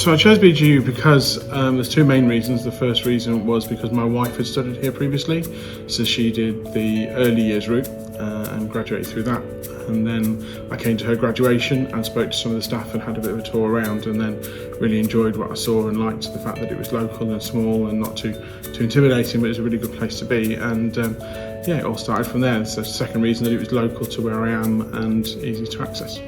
So I chose BGU because there's two main reasons. The first reason was because my wife had studied here previously, so she did the early years route and graduated through that. And then I came to her graduation and spoke to some of the staff and had a bit of a tour around, and then really enjoyed what I saw and liked the fact that it was local and small and not too intimidating, but it was a really good place to be. And yeah, it all started from there. So the second reason that it was local to where I am and easy to access.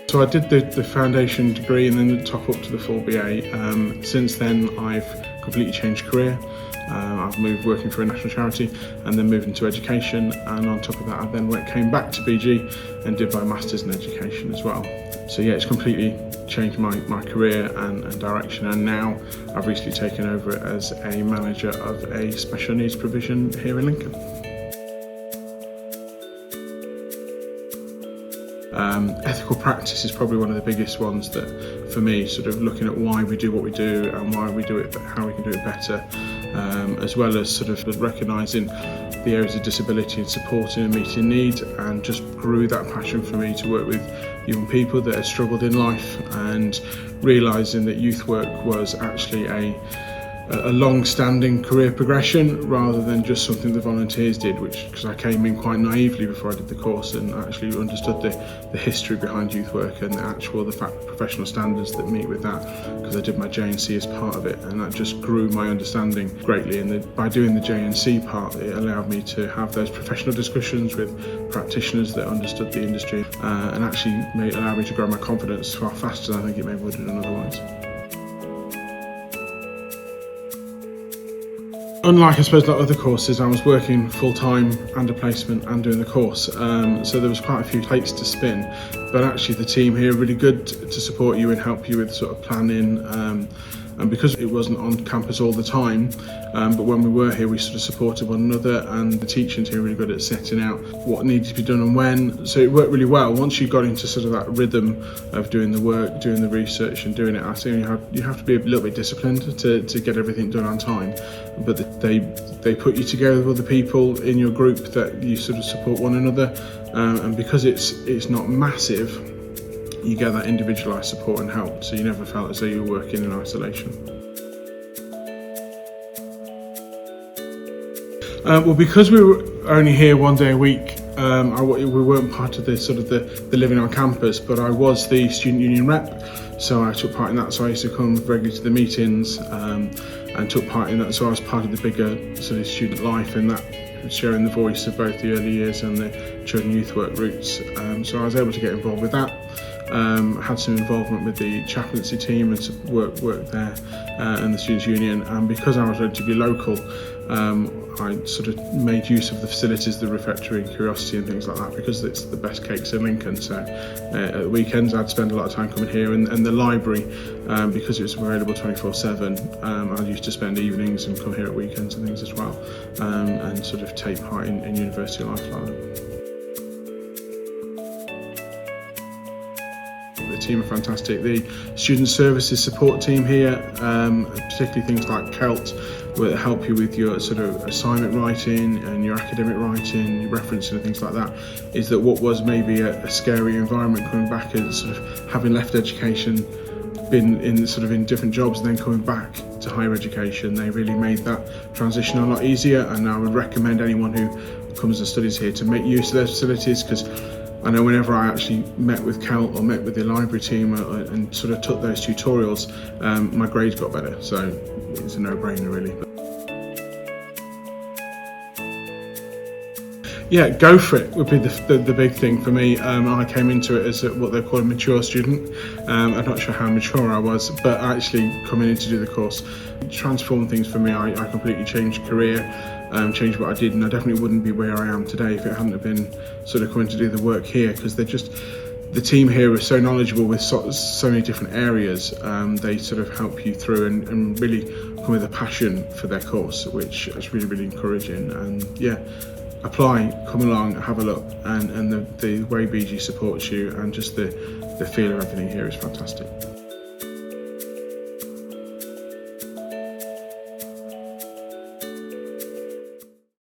So I did the foundation degree and then the top up to the full BA. Since then I've completely changed career. I've moved working for a national charity and then moved into education, and on top of that I then came back to BG and did my Masters in Education as well. So yeah, it's completely changed my career and direction, and now I've recently taken over as a manager of a special needs provision here in Lincoln. Ethical practice is probably one of the biggest ones that, for me, sort of looking at why we do what we do and why we do it, but how we can do it better, as well as sort of recognising the areas of disability and supporting and meeting needs, and just grew that passion for me to work with young people that have struggled in life, and realising that youth work was actually a long-standing career progression rather than just something the volunteers did, because I came in quite naively before I did the course and actually understood the history behind youth work and the professional standards that meet with that, because I did my J&C as part of it, and that just grew my understanding greatly. And by doing the J&C part, it allowed me to have those professional discussions with practitioners that understood the industry, and actually allowed me to grow my confidence far faster than I think it maybe would have done otherwise. Unlike, I suppose, like other courses, I was working full-time and a placement and doing the course, so there was quite a few plates to spin, but actually the team here are really good to support you and help you with sort of planning, and because it wasn't on campus all the time, but when we were here we sort of supported one another, and the teachers here are really good at setting out what needed to be done and when, so it worked really well. Once you got into sort of that rhythm of doing the work, doing the research and doing it, I think you have to be a little bit disciplined to get everything done on time, but they put you together with other people in your group that you sort of support one another, and because it's not massive, you get that individualised support and help, so you never felt as though you were working in isolation. Well, because we were only here one day a week, we weren't part of the living on campus, but I was the student union rep, so I took part in that. So I used to come regularly to the meetings and took part in that. So I was part of the bigger sort of student life, and that sharing the voice of both the early years and the children youth work routes. So I was able to get involved with that. Had some involvement with the chaplaincy team and work there and the Students' Union, and because I was relatively local, I sort of made use of the facilities, the refectory and Curiosity and things like that, because it's the best cakes in Lincoln. So at weekends I'd spend a lot of time coming here, and the library, because it was available 24/7, I used to spend evenings and come here at weekends and things as well, and sort of take part in university life like that. The team are fantastic. The student services support team here, particularly things like CELT, will help you with your sort of assignment writing and your academic writing, your referencing and things like that, is that what was maybe a scary environment coming back and sort of having left education, been in different jobs and then coming back to higher education, they really made that transition a lot easier. And I would recommend anyone who comes and studies here to make use of those facilities, because I know whenever I actually met with CELT or met with the library team and sort of took those tutorials, my grades got better, so it's a no-brainer really. Yeah, go for it would be the big thing for me. I came into it as what they call a mature student. I'm not sure how mature I was, but actually coming in to do the course transformed things for me. I completely changed career, changed what I did, and I definitely wouldn't be where I am today if it hadn't have been sort of coming to do the work here, because the team here is so knowledgeable with so many different areas. They sort of help you through and really come with a passion for their course, which is really, really encouraging. And yeah, apply, come along, have a look, and the way BG supports you and just the feel of everything here is fantastic.